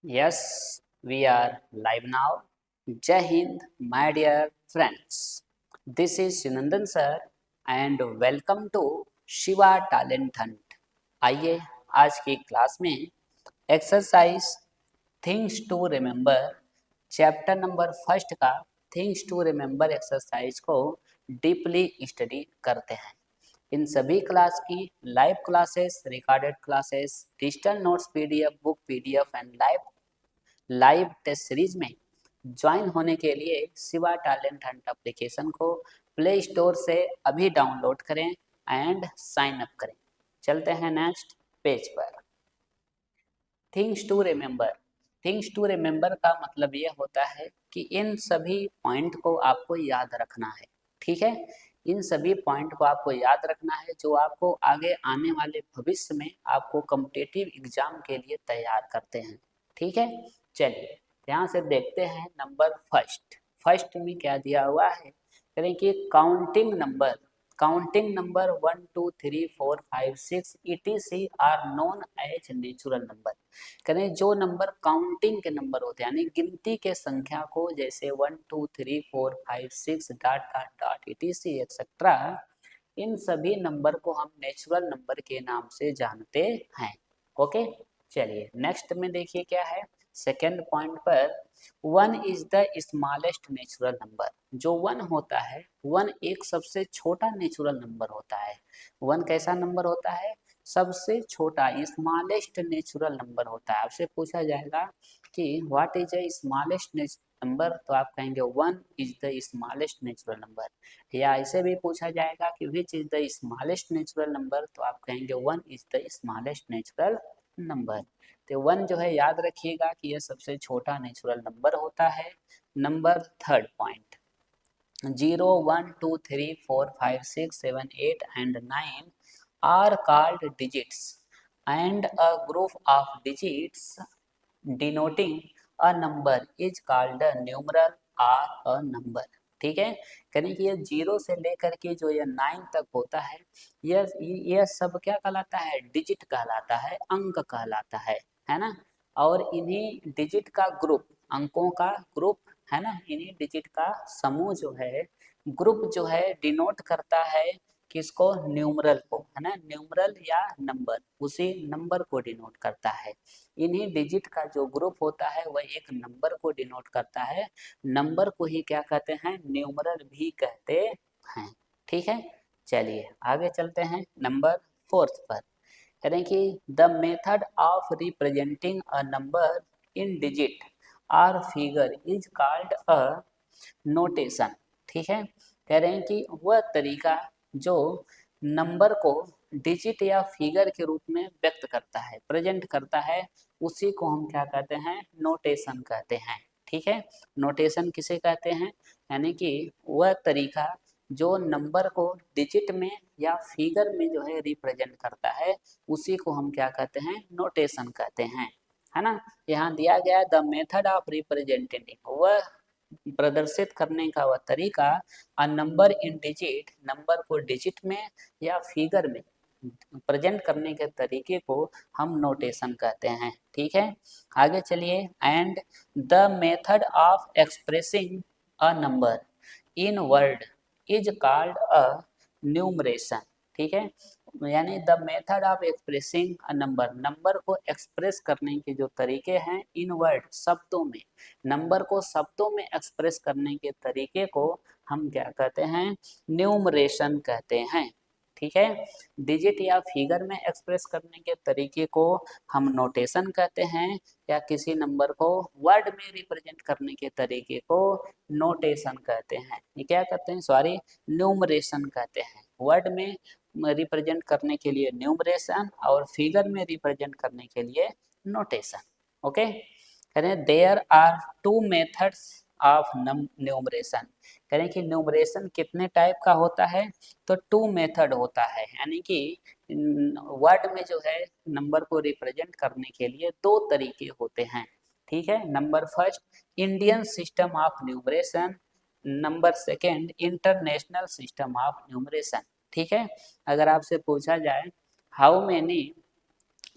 Yes, we are live now. Jai Hind, my dear friends. This is Sunandan sir and welcome to Shiva Talent Hunt. आइए आज की class में exercise things to remember chapter number first का things to remember exercise को deeply study करते हैं। इन सभी क्लास की live classes, recorded classes, digital notes PDF, book PDF and live test series में ज्वाइन होने के लिए शिवा टैलेंट हंट एप्लीकेशन को प्ले स्टोर से अभी डाउनलोड करें एंड साइन अप करें। चलते हैं नेक्स्ट पेज पर। Things to remember. Things to remember का मतलब ये होता है कि इन सभी पॉइंट को आपको याद रखना है। ठीक है, इन सभी पॉइंट को आपको याद रखना है जो आपको आगे आने वाले भविष्य में आपको कॉम्पिटिटिव एग्जाम के लिए तैयार करते हैं। ठीक है, चलिए यहाँ से देखते हैं नंबर फर्स्ट में क्या दिया हुआ है। करें कि counting number 1 2 3 4 5 6 etc are known as natural number. करें जो नंबर काउंटिंग के नंबर होते हैं यानी गिनती के संख्या को, जैसे 1 2 3 4 5 6 dot dot dot etc etcetera, इन सभी नंबर को हम नेचुरल नंबर के नाम से जानते हैं। ओके, चलिए नेक्स्ट में देखिए क्या है। सेकेंड पॉइंट पर 1 is the smallest natural number. जो 1 होता है, 1 एक सबसे छोटा नेचुरल नंबर होता है। 1 कैसा नंबर होता है? सबसे छोटा, स्मॉलेस्ट नेचुरल नंबर होता है। आपसे पूछा जाएगा कि what is a smallest number, तो आप कहेंगे 1 is the smallest natural number. या ऐसे भी पूछा जाएगा कि which is the smallest natural number, तो आप कहेंगे 1 is the smallest natural number. तो 1 जो है याद रखिएगा कि यह सबसे छोटा नेचुरल नंबर होता है। Number third point 0 1 2 3 4 5 6 7 8 and 9 are called digits and a group of digits denoting a number is called a numeral or a number। ठीक है, करें कि ये 0 से लेकर के जो ये 9 तक होता है, यह सब क्या कहलाता है? डिजिट कहलाता है, अंक कहलाता है ना। और इन्हीं डिजिट का ग्रुप, अंकों का ग्रुप है ना, इन्हीं डिजिट का समूह जो है, ग्रुप जो है, डिनोट करता है किसको? न्यूमरल को, है ना। न्यूमरल या नंबर, उसी नंबर को डिनोट करता है। इन्हीं डिजिट का जो ग्रुप होता है वह एक नंबर को डिनोट करता है। नंबर को ही क्या कहते हैं? न्यूमरल भी कहते हैं। ठीक है, चलिए आगे चलते हैं नंबर फोर्थ पर। करें कि the method of representing a number in digit और figure is called a notation. ठीक है, कह रहे हैं कि वह तरीका जो नंबर को डिजिट या फिगर के रूप में व्यक्त करता है, प्रेजेंट करता है, उसी को हम क्या कहते हैं? नोटेशन कहते हैं। ठीक है, नोटेशन किसे कहते हैं? यानी कि वह तरीका जो नंबर को डिजिट में या फिगर में जो है रिप्रेजेंट करता है, उसी को हम क्या कहते हैं? नोटेशन कहते हैं, है ना। यहाँ दिया गया द मेथड ऑफ रिप्रेजेंटिंग, वह प्रदर्शित करने का वह तरीका, अ नंबर इन डिजिट, नंबर को डिजिट में या फिगर में प्रेजेंट करने के तरीके को हम नोटेशन कहते हैं। ठीक है, आगे चलिए। And the method of expressing a number in word is called a numeration. ठीक है, यानी the method of expressing a number, number को एक्सप्रेस करने के जो तरीके हैं इन वर्ड, शब्दों में, नंबर को शब्दों में एक्सप्रेस करने के तरीके को हम क्या कहते हैं? न्यूमरेशन कहते हैं। ठीक है, डिजिट या फिगर में एक्सप्रेस करने के तरीके को हम नोटेशन कहते हैं, या किसी नंबर को वर्ड में रिप्रेजेंट करने के तरीके को नोटेशन कहते हैं। ये क्या कहते हैं? सॉरी, न्यूमरेशन कहते हैं। वर्ड में रिप्रेजेंट करने के लिए न्यूमरेशन और फिगर में रिप्रेजेंट करने के लिए नोटेशन। ओके, करें there are two methods of numeration. करें कि न्यूमरेशन कितने टाइप का होता है? तो 2 मेथड होता है, यानी कि वर्ड में जो है नंबर को रिप्रेजेंट करने के लिए 2 तरीके होते हैं। ठीक है, number first Indian system of numeration, number second international system of numeration. ठीक है, अगर आपसे पूछा जाए how many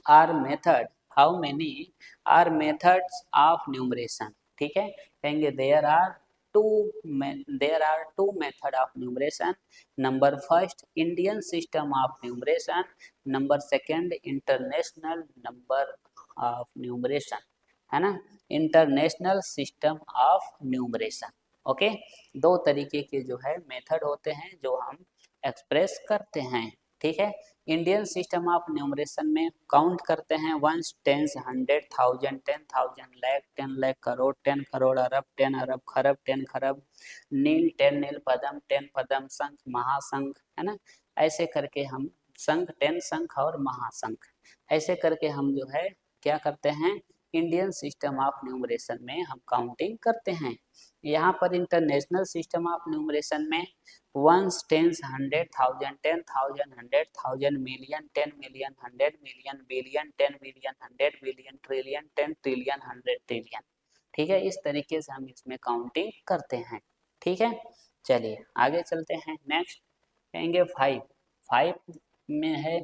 are method how many are methods of numeration, ठीक है, कहेंगे two there are two method of numeration, number first Indian system of numeration, number second international number of numeration, है ना, international system of numeration. Okay, दो तरीके के जो है मेथड होते हैं जो हम एक्सप्रेस करते हैं, ठीक है। इंडियन सिस्टम ऑफ न्यूमरेशन में काउंट करते हैं वंस, टेंस, 100,000, 10,000, लाख, 10 लाख, करोड़, 10 करोड़, अरब, 10 अरब, खरब, 10 खरब, नील, 10 नील, पदम, 10 पदम, शंख, महाशंख, है ना, ऐसे करके हम शंख, 10 शंख और महाशंख, ऐसे करके हम जो है क्या करते हैं, इंडियन सिस्टम ऑफ न्यूमरेशन में हम काउंटिंग करते हैं। यहाँ पर इंटरनेशनल सिस्टम ऑफ न्यूमरेशन में ones, tens, 100,000, 10,000, 100,000, million, 10 million, 100 million, billion, 10 billion, 100 billion, trillion, 10 trillion, 100 trillion, ठीक है, इस तरीके से हम इसमें काउंटिंग करते हैं, ठीक है। चलिए आगे चलते हैं, नेक्स्ट कहेंगे 5। 5 में है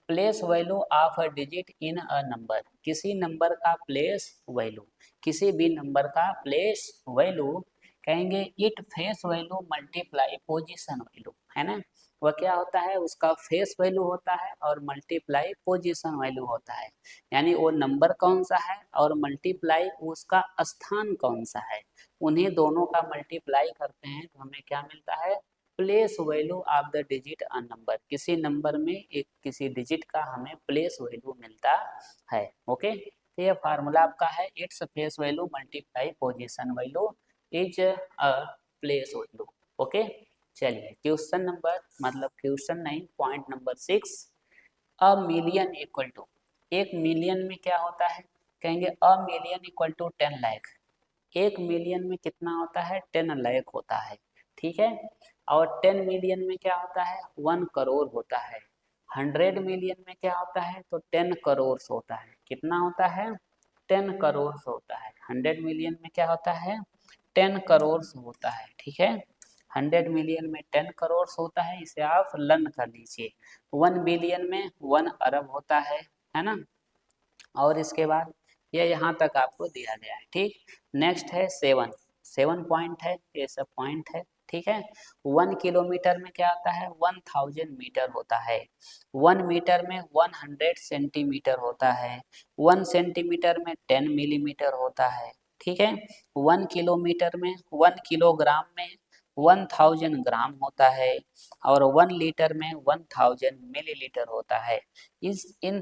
place value of a digit in a number, किसी नंबर का प्लेस वैल्यू, किसी भी नंबर का प्लेस वैल्यू, कहेंगे it face value multiply position value, है ना, वह क्या होता है, उसका फेस वैल्यू होता है और मल्टीप्लाई पोजीशन वैल्यू होता है, यानी वो नंबर कौन सा है और मल्टीप्लाई उसका स्थान कौन सा है, उन्हीं दोनों का मल्टीप्लाई करते हैं तो हमें क्या मिलता है, place value of the digit a number, किसी नंबर में एक किसी डिजिट का हमें प्लेस वैल्यू मिलता है। ओके, तो ये फार्मूला आपका है, it's face value multiply position value is a place value. Okay, चलिए क्वेश्चन नंबर, मतलब क्वेश्चन नहीं, point number 6, a million equal to, एक मिलियन में क्या होता है, कहेंगे a million equal to 10 lakh, एक मिलियन में कितना होता है, 10 लाख होता है, ठीक है, और 10 मिलियन में क्या होता है, 1 करोड़ होता है, 100 मिलियन में क्या होता है, तो 10 करोड़ होता है, कितना होता है, 10 करोड़ होता है, 100 मिलियन में क्या होता है, 10 करोड़ होता है, ठीक है, 100 मिलियन में 10 करोड़ होता है, इसे आप लर्न कर लीजिए। 1 बिलियन में 1 अरब होता है ना, और इसके बाद ये यहाँ तक आपको दिया गया है, ठीक। नेक्स्ट है 7, 7 पॉइंट है, ये सब पॉइंट है, ठीक है। 1 किलोमीटर में क्या आता है, 1000 मीटर होता है, 1 मीटर में 100 सेंटीमीटर होता है, 1 सेंटीमीटर में 10 मिलीमीटर होता है, ठीक है। 1 किलोमीटर में 1 किलोग्राम में 1000 ग्राम होता है, और 1 लीटर में 1000 मिलीलीटर होता है। इन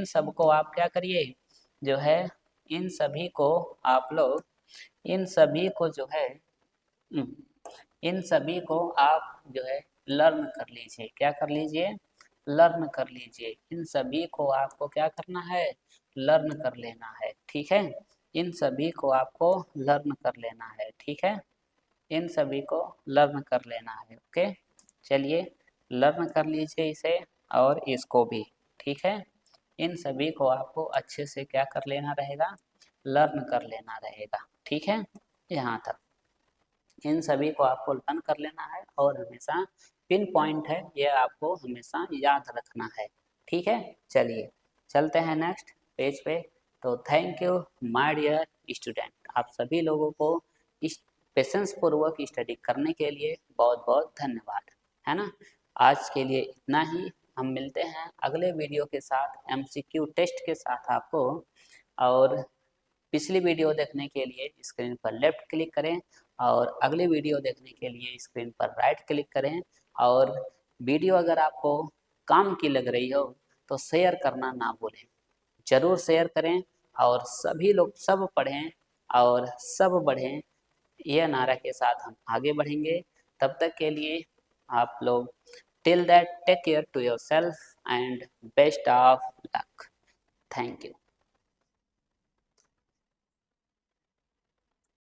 सबको आप क्या करिए, जो है इन सभी को आप लोग, इन सभी को जो है हम्म, इन सभी को आप जो है लर्न कर लीजिए, क्या कर लीजिए, लर्न कर लीजिए, इन सभी को आपको क्या करना है, लर्न कर लेना है, ठीक है, इन सभी को आपको लर्न कर लेना है, ठीक है, इन सभी को लर्न कर लेना है। ओके, चलिए लर्न कर लीजिए इसे और इसको भी, ठीक है, इन सभी को आपको अच्छे से क्या कर लेना रहेगा, लर्न कर लेना रहेगा, ठीक है, यहाँ तक इन सभी को आपको लर्न कर लेना है, और हमेशा पिन पॉइंट है ये आपको हमेशा याद रखना है, ठीक है। चलिए चलते हैं नेक्स्ट पेज पे। तो thank you my dear student, आप सभी लोगों को इस पेशेंस पूर्वक स्टडी करने के लिए बहुत बहुत धन्यवाद, है ना। आज के लिए इतना ही, हम मिलते हैं अगले वीडियो के साथ एमसीक्यू टेस्ट के साथ आपको, और पिछली वीडियो देखने के लिए स्क्रीन पर लेफ्ट क्लिक करें, और अगली वीडियो देखने के लिए स्क्रीन पर राइट क्लिक करें, और वीडियो अगर आपको काम की लग रही हो तो शेयर करना ना भूलें, ज़रूर शेयर करें, और सभी लोग सब पढ़ें और सब बढ़ें, यह नारा के साथ हम आगे बढ़ेंगे। तब तक के लिए आप लोग till that take care to yourself and best of luck. Thank you.